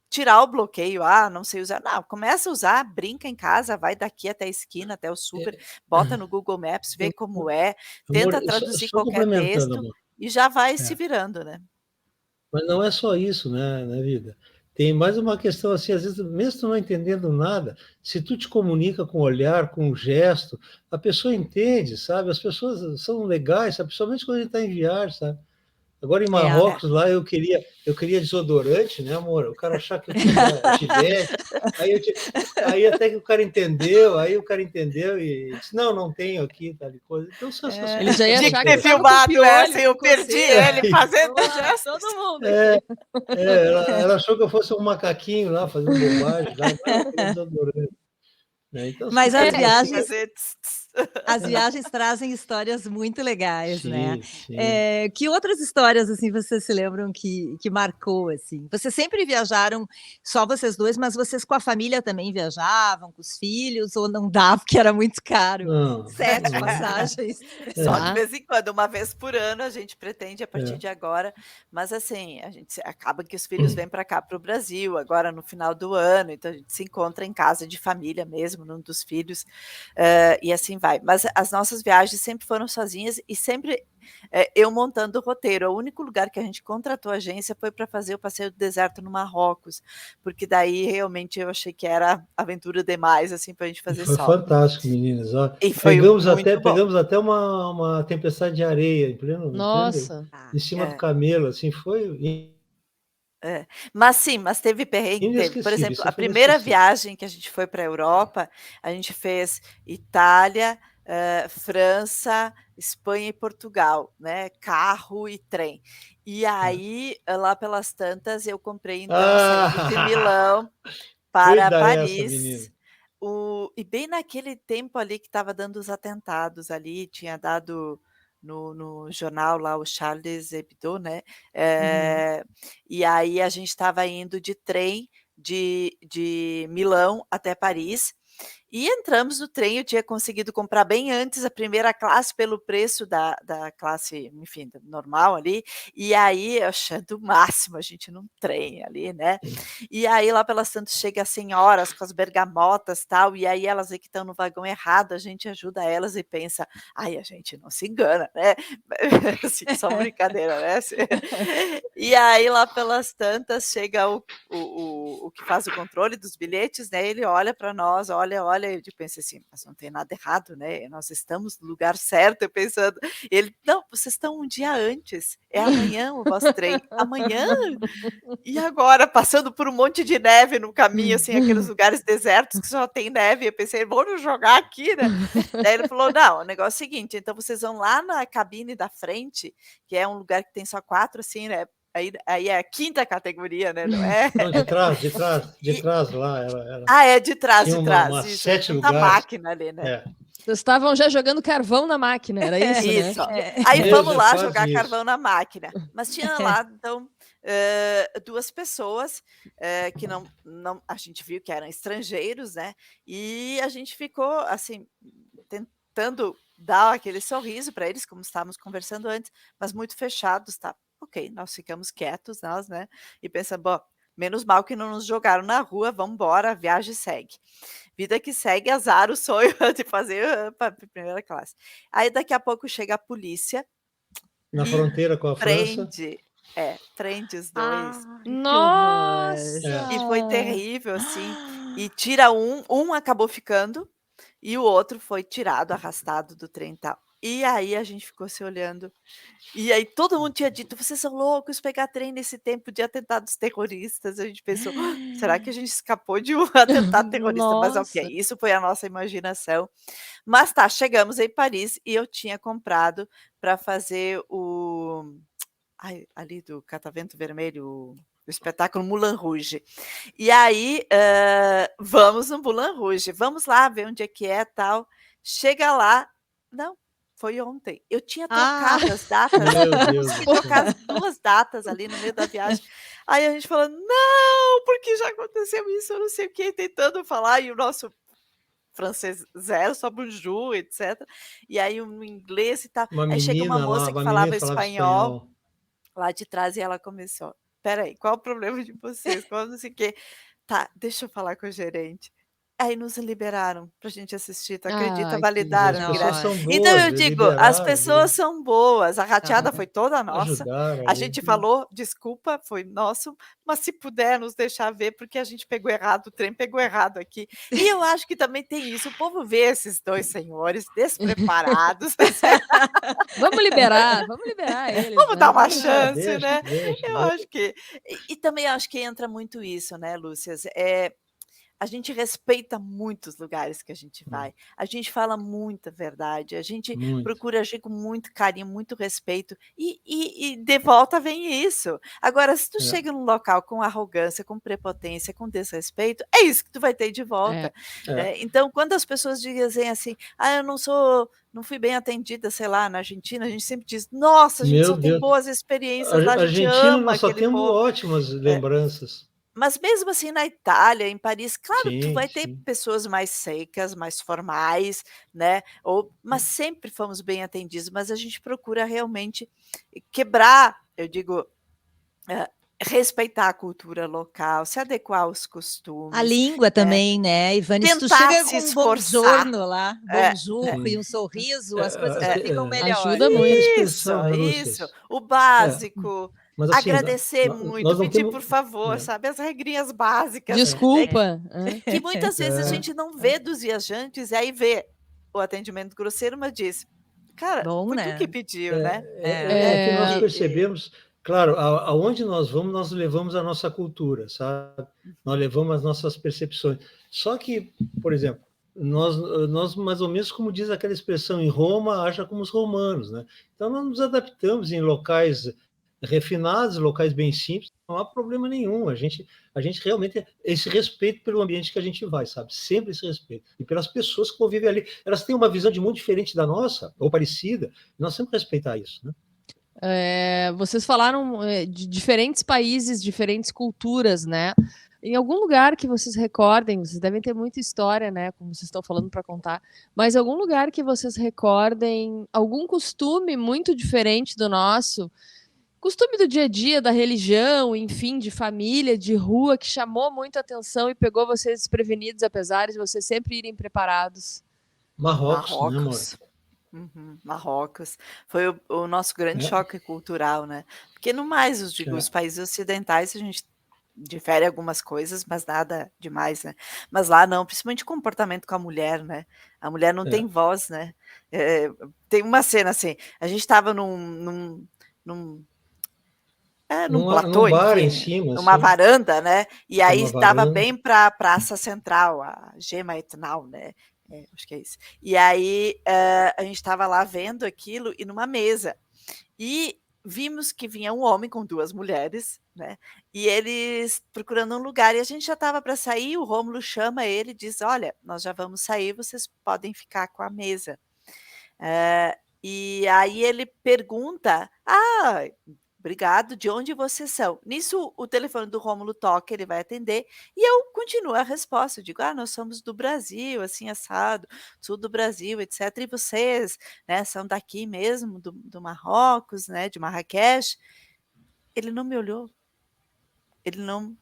tirar o bloqueio, não sei usar, não, começa a usar, brinca em casa, vai daqui até a esquina, até o super, bota no Google Maps, vê como tenta amor, traduzir só qualquer texto, amor. E já vai se virando, né. Mas não é só isso, né, vida. Tem mais uma questão assim, às vezes, mesmo tu não entendendo nada, se tu te comunica com o olhar, com o gesto, a pessoa entende, sabe? As pessoas são legais, sabe? Principalmente quando a gente está em viagem, sabe? Agora em Marrocos, lá eu queria desodorante, né, amor? O cara achava que eu tinha Gillette. Aí até que o cara entendeu, e disse, não tenho aqui, tal coisa. Então, são essas ele já ia Tinha achar que ter filmado essa, eu perdi ele fazendo gesto. Todo mundo ela achou que eu fosse um macaquinho lá, fazendo bobagem, lá, desodorante. Então, mas as viagens trazem histórias muito legais, né? Sim. Que outras histórias assim vocês se lembram que marcou assim? Vocês sempre viajaram só vocês dois, mas vocês com a família também viajavam, com os filhos, ou não dava porque era muito caro? Não, 7 passagens. Só de vez em quando, uma vez por ano a gente pretende a partir de agora, mas assim, a gente acaba que os filhos vêm para cá, para o Brasil, agora no final do ano, então a gente se encontra em casa de família mesmo, num dos filhos, e assim vai. Mas as nossas viagens sempre foram sozinhas e sempre eu montando o roteiro. O único lugar que a gente contratou a agência foi para fazer o passeio do deserto no Marrocos, porque daí realmente eu achei que era aventura demais assim para a gente fazer foi só. Fantástico, meninas. E foi pegamos até uma tempestade de areia em pleno, em cima do camelo, assim, foi. Mas teve perrengue, por exemplo, a primeira viagem que a gente foi para a Europa, a gente fez Itália, França, Espanha e Portugal, né? Carro e trem. E aí, lá pelas tantas, eu comprei então de Milão para Paris. E bem naquele tempo ali que estava dando os atentados ali, tinha dado no jornal lá, o Charles Hebdo, né? Uhum. E aí a gente estava indo de trem de Milão até Paris, e entramos no trem. Eu tinha conseguido comprar bem antes a primeira classe pelo preço da classe, enfim, normal ali, e aí achando o máximo a gente num trem ali, né. E aí lá pelas tantas chega as senhoras com as bergamotas, tal, e aí elas veem que estão no vagão errado, a gente ajuda elas e pensa: "Ai, a gente não se engana, né". Assim, só brincadeira, né, assim. E aí lá pelas tantas chega o que faz o controle dos bilhetes, né, ele olha para nós, olha, eu penso assim: "Mas não tem nada errado, né, nós estamos no lugar certo", eu pensando. Ele: "Não, vocês estão um dia antes, é amanhã o vosso trem". "Amanhã? E agora?", passando por um monte de neve no caminho, assim, aqueles lugares desertos que só tem neve, eu pensei: "Vão nos jogar aqui, né". Daí ele falou: "Não, o negócio é o seguinte, então vocês vão lá na cabine da frente, que é um lugar que tem só 4, assim, né, aí é a quinta categoria, né, não é". Não, de E trás lá, era é tinha de trás, umas isso, é 7 tanta lugares. máquina ali, né. É, Vocês estavam já jogando carvão na máquina, era isso, né? Isso. É. Aí vamos veja, lá quase jogar isso. carvão na máquina. Mas tinha lá, então, 2 pessoas, que não a gente viu que eram estrangeiros, né, e a gente ficou, assim, tentando dar aquele sorriso para eles, como estávamos conversando antes, mas muito fechados, tá. Ok, nós ficamos quietos, nós, né, e pensamos: "Bom, menos mal que não nos jogaram na rua, vamos embora, a viagem segue". Vida que segue, azar o sonho de fazer para primeira classe. Aí daqui a pouco chega a polícia Na e fronteira com a França, prende, prende os 2. Ai, que horror. é, E foi Nossa! terrível, assim, e tira um acabou ficando, e o outro foi tirado, arrastado do trem e tal. E aí a gente ficou se olhando, e aí todo mundo tinha dito: "Vocês são loucos, pegar trem nesse tempo de atentados terroristas". A gente pensou: "Ah, será que a gente escapou de um atentado terrorista?". Mas ok, Nossa! isso foi a nossa imaginação. Mas tá, chegamos em Paris e eu tinha comprado para fazer ali do Catavento Vermelho, o espetáculo Moulin Rouge. E aí, vamos no Moulin Rouge, vamos lá ver onde é que é, tal. Chega lá, não, foi ontem. Eu tinha Ah, trocado as datas, meu eu Deus do consegui trocar céu. as 2 datas ali no meio da viagem. Aí a gente falou: "Não, porque já aconteceu isso, eu não sei o quê", tentando falar, e o nosso francês zero, só bonjour, etcétera. E aí um inglês e tal. Aí chega uma moça que Uma menina falava que falava espanhol espanhol. lá de trás, e ela começou: "Espera aí, qual o problema de vocês? Qual não sei o quê". "Tá, deixa eu falar com o gerente". Aí nos liberaram pra gente assistir, tu acredita? Ai, que E as Validaram o pessoas ingresso. são nossa. Então boas, eu digo, as liberaram, pessoas são boas, a rateada Não. foi toda nossa, ajudaram a ali. gente falou: "Desculpa, foi nosso, mas se puder nos deixar ver, porque a gente pegou errado, o trem pegou errado aqui". E eu acho que também tem isso, o povo vê esses 2 senhores despreparados, vamos liberar eles, vamos dar né? uma Ah, chance, deixa, né. deixa, Eu deixa. acho que e também acho que entra muito isso, né, Lúcias, a gente respeita muito os lugares que a gente vai, a gente fala muita verdade, a gente Muito. procura agir com muito carinho, muito respeito, e de volta vem isso. Agora, se tu É, chega num local com arrogância, com prepotência, com desrespeito, é isso que tu vai ter de É. volta, é. né. Então, quando as pessoas dizem assim: "Ah, eu não fui bem atendida", sei lá, na Argentina, a gente sempre diz: "Nossa, a gente Meu só tem Deus. boas experiências lá, a gente Argentina, ama nós só aquele temos povo". ótimas É. lembranças. Mas mesmo assim na Itália, em Paris, claro, tu Sim, vai ter sim. pessoas mais secas, mais formais, né, mas sempre fomos bem atendidos, mas a gente procura realmente quebrar, eu digo, hã, respeitar a cultura local, se adequar aos A costumes, língua né, também, né, Ivane, se tu tentar chega se com um esforçar. buongiorno lá, É, bonjour é, e Sim. um sorriso, as coisas já É, ficam Ajuda melhores. outra muito. isso, expressão, né, isso, Lúcias? o É, básico, mas assim, agradecer muito, nós não pedir temos. por favor, É, sabe, as regrinhas básicas, né. Desculpa. É. Que muitas vezes a é, gente não vê dos viajantes, e aí vê o atendimento grosseiro, mas diz: "Cara, Bom, foi tu que né. pediu, né". É. é que nós É, percebemos, claro, aonde nós vamos, nós levamos a nossa cultura, sabe? Nós levamos as nossas percepções. Só que, por exemplo, nós mais ou menos, como diz aquela expressão, em Roma, haja como os romanos, né? Então nós nos adaptamos em locais refinados, locais bem simples, não há problema nenhum. A gente realmente, esse respeito pelo ambiente que a gente vai, sabe? Sempre esse respeito. E pelas pessoas que convivem ali. Elas têm uma visão de mundo diferente da nossa, ou parecida, e nós sempre respeitar isso, né? Vocês falaram de diferentes países, diferentes culturas, né? Em algum lugar que vocês recordem, vocês devem ter muita história, né? Como vocês estão falando para contar, mas algum lugar que vocês recordem algum costume muito diferente do nosso, costume do dia a dia, da religião, enfim, de família, de rua, que chamou muito a atenção e pegou vocês desprevenidos, apesar de vocês sempre irem preparados. Marrocos, né, amor? Marrocos. Foi o nosso grande choque cultural, né? Porque no mais, os países ocidentais, a gente difere algumas coisas, mas nada demais, né? Mas lá não, principalmente o comportamento com a mulher, né? A mulher não tem voz, né? Tem uma cena assim, a gente estava num platô, bar enfim, em cima, numa assim. varanda, né? E aí Uma estava varanda. bem para a Praça Central, a Gema Etnal, né? Acho que é isso. E aí a gente estava lá vendo aquilo e numa mesa. E vimos que vinha um homem com 2 mulheres, né? E eles procurando um lugar. E a gente já estava para sair, o Rômulo chama ele e diz: olha, nós já vamos sair, vocês podem ficar com a mesa. E aí ele pergunta: obrigado, de onde vocês são? Nisso, o telefone do Rômulo toca, ele vai atender, e eu continuo a resposta. Eu digo: nós somos do Brasil, assim, assado, sul do Brasil, etc. E vocês, né, são daqui mesmo, do Marrocos, né, de Marrakech? Ele não me olhou. Ele não.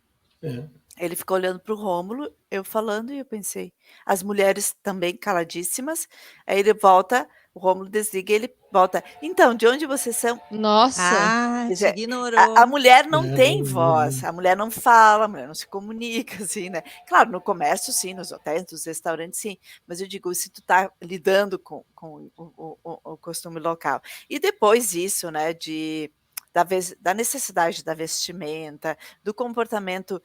Ele ficou olhando para o Rômulo, eu falando, e eu pensei, as mulheres também caladíssimas. Aí ele volta, o Rômulo desliga e ele volta. Então, de onde vocês são? Nossa! Te Dizer, ignorou. a mulher não tem voz, a mulher não fala, a mulher não se comunica, assim, né? Claro, no comércio, sim, nos hotéis, nos restaurantes, sim. Mas eu digo, se tu tá lidando com o costume local. E depois isso, né, da necessidade da vestimenta, do comportamento,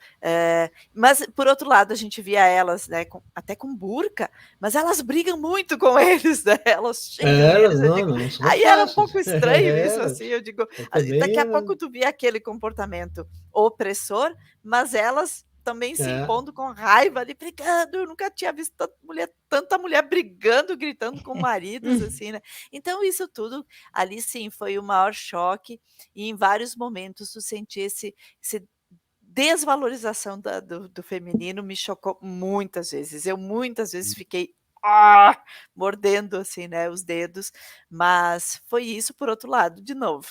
mas por outro lado a gente via elas, né, até com burca, mas elas brigam muito com eles, né? Elas xingam eles, eu digo, não são aí era um fáceis. pouco estranho isso, assim, eu digo, daqui a também, pouco tu via aquele comportamento opressor, mas elas também se impondo com raiva ali, brigando. Eu nunca tinha visto tanta mulher brigando, gritando com maridos, assim, né? Então, isso tudo ali, sim, foi o maior choque. E em vários momentos tu senti esse desvalorização do feminino, me chocou muitas vezes. Eu muitas vezes fiquei mordendo, assim, né, os dedos. Mas foi isso, por outro lado, de novo.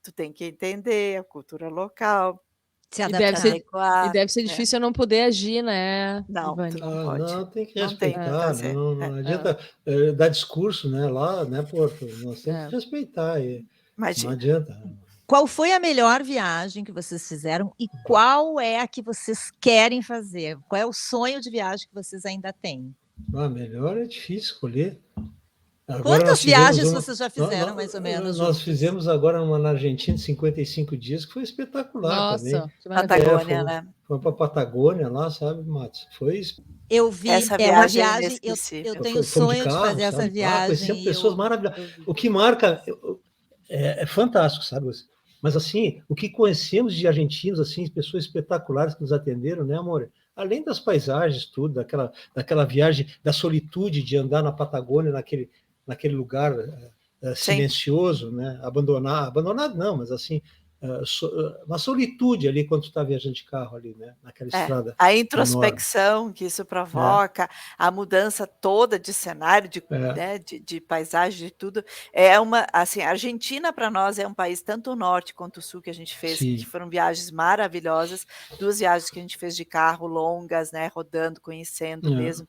Tu tem que entender a cultura local. Se E deve ser, adaptar. e deve ser difícil eu não poder agir, né, Não, tu Ivani? não pode. Não, tem que Não tem o que respeitar, fazer. não adianta dar discurso, né, lá, né, Porto? Nós temos que respeitar, não Imagina. adianta. Qual foi a melhor viagem que vocês fizeram e qual é a que vocês querem fazer? Qual é o sonho de viagem que vocês ainda têm? Melhor é difícil escolher. Agora Quantas viagens vocês já fizeram, mais ou menos, Nós juntos? fizemos agora uma na Argentina, 55 dias, que foi espetacular também. Nossa, que maravilha. Patagônia, né? Fomos para a Patagônia lá, sabe, Matos? Foi Eu vi, Essa é uma viagem é viagem, eu inesquecível. tenho fomos sonho de fazer essa sabe? viagem. Conhecemos pessoas maravilhosas. Eu vi. O que marca é fantástico, sabe? Mas assim, o que conhecemos de argentinos, assim, pessoas espetaculares que nos atenderam, né, amor? Além das paisagens, tudo, daquela viagem, da solitude de andar na Patagônia, naquele lugar silencioso, né? Abandonado não, mas assim, uma solitude ali quando tu está viajando de carro ali, né? Naquela estrada. A introspecção que isso provoca, a mudança toda de cenário, né, de paisagem, de tudo. Assim, a Argentina para nós é um país tanto o norte quanto o sul que a gente fez, Sim. que foram viagens maravilhosas, 2 viagens que a gente fez de carro longas, né, rodando, conhecendo mesmo,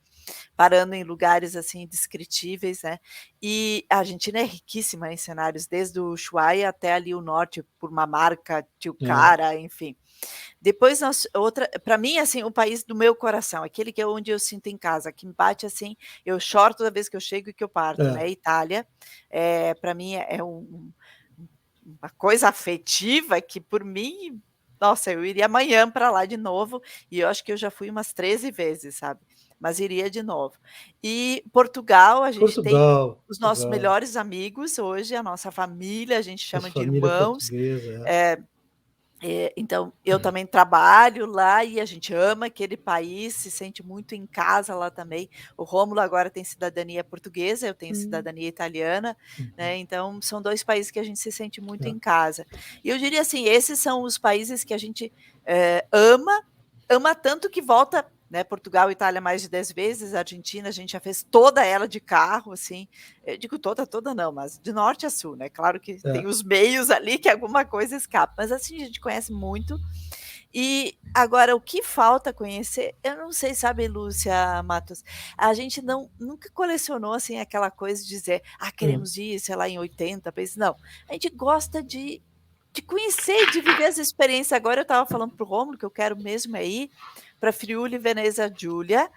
parando em lugares assim indescritíveis, né? E a Argentina é riquíssima em cenários, desde o Ushuaia até ali o norte, por Mamarca, Tilcara, enfim. Depois para mim, assim, o país do meu coração, aquele que é onde eu sinto em casa, que me bate assim, eu choro toda vez que eu chego e que eu parto, né? Itália, para mim é uma coisa afetiva que por mim, nossa, eu iria amanhã para lá de novo, e eu acho que eu já fui umas 13 vezes, sabe? mas iria de novo. E Portugal, a gente tem os nossos Portugal, melhores amigos hoje, a nossa família, a gente nossa chama de família irmãos. portuguesa. Então, eu também trabalho lá e a gente ama aquele país, se sente muito em casa lá também. O Rômulo agora tem cidadania portuguesa, eu tenho cidadania italiana, né? Então, são 2 países que a gente se sente muito em casa. E eu diria assim, esses são os países que a gente ama tanto que volta, né? Portugal e Itália mais de 10 vezes, a Argentina a gente já fez toda ela de carro, assim. Eu digo toda não, mas de norte a sul, né? Claro que tem os meios ali que alguma coisa escapa, mas assim a gente conhece muito. E agora, o que falta conhecer, eu não sei, sabe, Lúcia Matos, a gente nunca colecionou assim aquela coisa de dizer, queremos ir, sei lá, em 80 países. Não, a gente gosta de conhecer, de viver as experiências. Agora eu estava falando para o Rômulo que eu quero mesmo ir para Friuli, Veneza Giulia,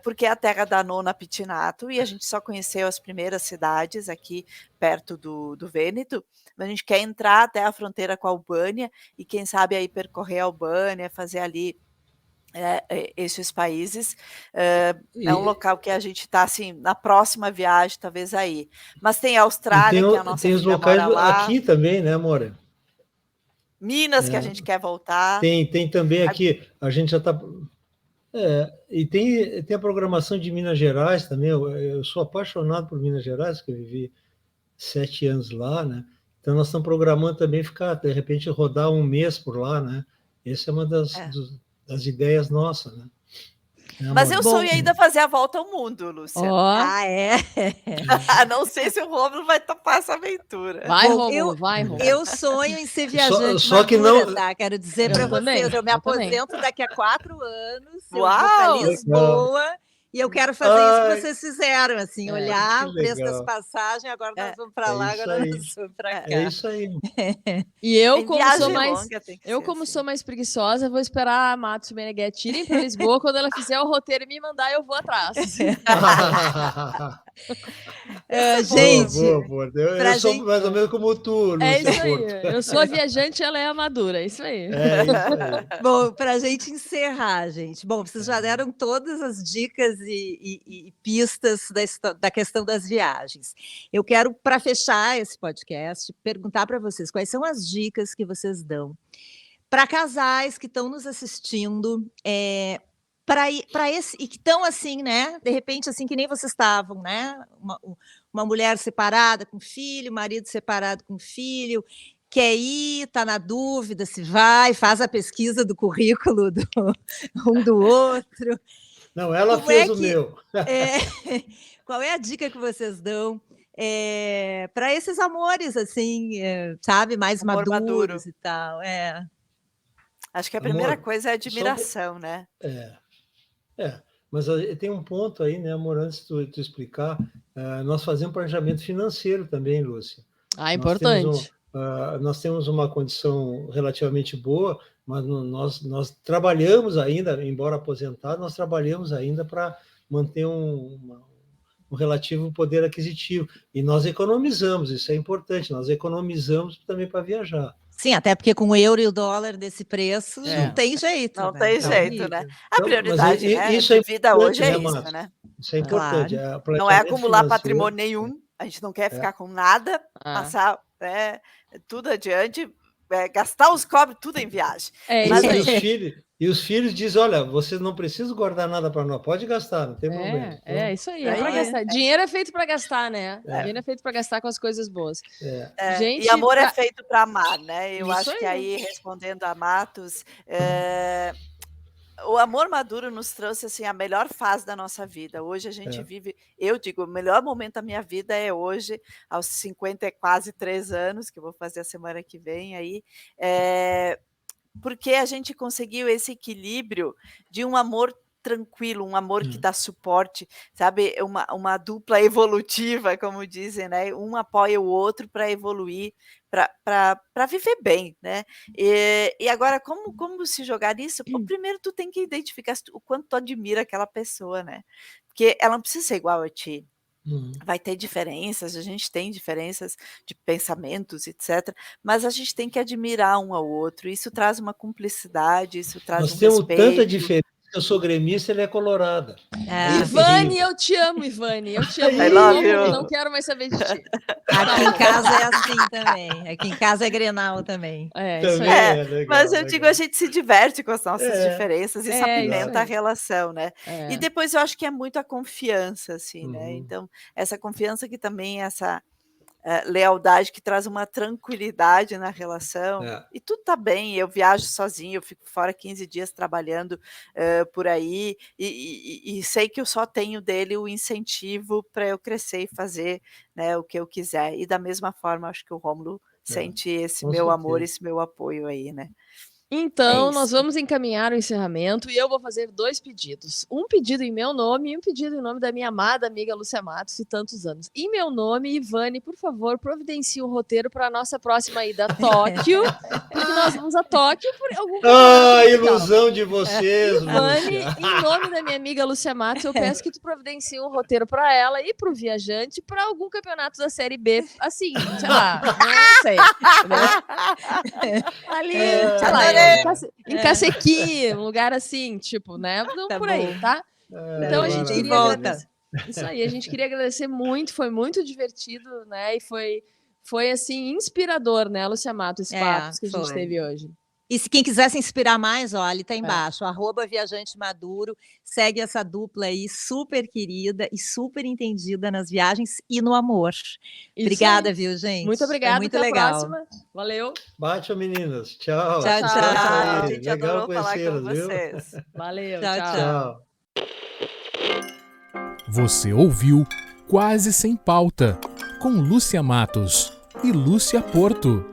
porque é a terra da nona Pittinato, e a gente só conheceu as primeiras cidades aqui perto do Vêneto, mas a gente quer entrar até a fronteira com a Albânia, e quem sabe aí percorrer a Albânia, fazer ali esses países. É um local que a gente está assim, na próxima viagem, talvez aí. Mas tem a Austrália, que a nossa tem os filha locais mora lá. aqui também, né, Amora? Minas, que a gente quer voltar. Tem também aqui, a gente já está... e tem a programação de Minas Gerais também. Eu sou apaixonado por Minas Gerais, que eu vivi 7 anos lá, né? Então nós estamos programando também ficar, de repente, rodar um mês por lá, né? Essa é uma das ideias nossas, né? Mas eu sonho ainda fazer a volta ao mundo, Lúcia. Não sei se o Rômulo vai topar essa aventura. Vai, Rômulo, vai, Rômulo. Eu sonho em ser viajante só que madura, não... tá? Quero dizer para vocês, eu me aposento daqui a 4 anos, eu vou Uau! para Lisboa, e eu quero fazer isso que vocês fizeram, assim, olhar o preço das passagens, agora nós vamos para lá, agora nós vamos para cá. É isso aí. E eu, Em como viagem sou mais, longa, tem que eu ser como assim. sou mais preguiçosa, vou esperar a Matos e Meneghetti irem para Lisboa. Quando ela fizer o roteiro e me mandar, eu vou atrás. Gente, boa. Eu sou mais ou menos como tu, Lúcia. é isso aí. Porto. Eu sou a viajante, ela é a madura. É isso aí. É isso aí. bom, para a gente encerrar, gente. Bom, vocês já deram todas as dicas e pistas da questão das viagens. Eu quero, para fechar esse podcast, perguntar para vocês quais são as dicas que vocês dão para casais que estão nos assistindo, para esse e que estão assim, né? De repente, assim que nem vocês estavam, né? Uma mulher separada com filho, marido separado com filho, quer ir, está na dúvida se vai, faz a pesquisa do currículo um do outro. Não, ela fez o meu. Qual é a dica que vocês dão para esses amores, assim, sabe, mais maduros e tal? Acho que a primeira coisa é a admiração, né? Mas tem um ponto aí, né, amor, antes de tu explicar, nós fazemos planejamento financeiro também, Lúcia. Importante. Nós temos uma condição relativamente boa, mas nós trabalhamos ainda, embora aposentado, nós trabalhamos ainda para manter um relativo poder aquisitivo. E nós economizamos, isso é importante, nós economizamos também para viajar. Sim, até porque com o euro e o dólar desse preço, não tem jeito. Não tem jeito, né? A prioridade de vida hoje é isso, né? Isso é importante. Claro. Não é acumular patrimônio nenhum, a gente não quer ficar com nada, passar tudo adiante, gastar os cobres tudo em viagem. E os filhos dizem, olha, vocês não precisam guardar nada para nós, pode gastar, não tem problema. Então, isso aí, para gastar. Dinheiro é feito para gastar, né? Dinheiro é feito para gastar com as coisas boas. Gente, e amor é feito para amar, né? Eu acho que aí, respondendo a Matos, o amor maduro nos trouxe assim a melhor fase da nossa vida. Hoje a gente vive, eu digo, o melhor momento da minha vida é hoje, aos 50 e quase 3 anos, que eu vou fazer a semana que vem aí, porque a gente conseguiu esse equilíbrio de um amor tranquilo, um amor que dá suporte, sabe? Uma dupla evolutiva, como dizem, né? Um apoia o outro para evoluir, para viver bem, né? E agora, como se jogar nisso? Primeiro, tu tem que identificar o quanto tu admira aquela pessoa, né? Porque ela não precisa ser igual a ti. Vai ter diferenças, a gente tem diferenças de pensamentos, etc. Mas a gente tem que admirar um ao outro. Isso traz uma cumplicidade, isso traz um respeito. Nós temos tanta diferença que eu sou gremista, ele é colorada. Ivane, eu te amo, Ivane. Eu te amo. I love you. Não quero mais saber de ti. Aqui em casa é assim também. Aqui em casa é Grenal também. Isso Também aí. é legal, Mas eu legal. digo, a gente se diverte com as nossas É. diferenças, isso É, apimenta isso a aí. relação, né? É. E depois eu acho que é muito a confiança, assim, né? Uhum. Então, essa confiança que também é essa lealdade que traz uma tranquilidade na relação. É. E tudo tá bem, eu viajo sozinha, eu fico fora 15 dias trabalhando por aí e sei que eu só tenho dele o incentivo para eu crescer e fazer, né, o que eu quiser. E da mesma forma, acho que o Rômulo sente esse com meu amor, certeza. esse meu apoio aí, né? Então, É nós isso. vamos encaminhar o encerramento e eu vou fazer 2 pedidos. Um pedido em meu nome e um pedido em nome da minha amada amiga Lúcia Matos, de tantos anos. Em meu nome, Ivane, por favor, providencie um roteiro para a nossa próxima ida a Tóquio, porque nós vamos a Tóquio por algum Ah, campeonato musical. ilusão de vocês, Ivane, Lúcia. em nome da minha amiga Lúcia Matos, eu peço que tu providencie um roteiro para ela e para o viajante para algum campeonato da Série B, assim, sei lá, não sei. Entendeu? Ali, sei lá, adorei. em Cacequi, um lugar assim, tipo, né? Não Tá por aí, bom. tá? Então a gente maravilha. queria volta. agradecer. Isso aí, a gente queria agradecer muito, foi muito divertido, né? E foi assim, inspirador, né, Lúcia Matos, esse papo que a gente foi. teve hoje. E se quem quiser se inspirar mais, ó, ali tá embaixo, @viajante maduro, segue essa dupla aí super querida e super entendida nas viagens e no amor. Isso Obrigada, aí. viu, gente? Muito obrigada, Foi muito até legal. a próxima. Valeu. Bate, meninas. Tchau. Tchau, Sucesso tchau. A aí. gente Legal adorou falar com conhecê-las, viu? vocês. Valeu, Tchau, tchau. Tchau. Você ouviu Quase Sem Pauta, com Lúcia Matos e Lúcia Porto.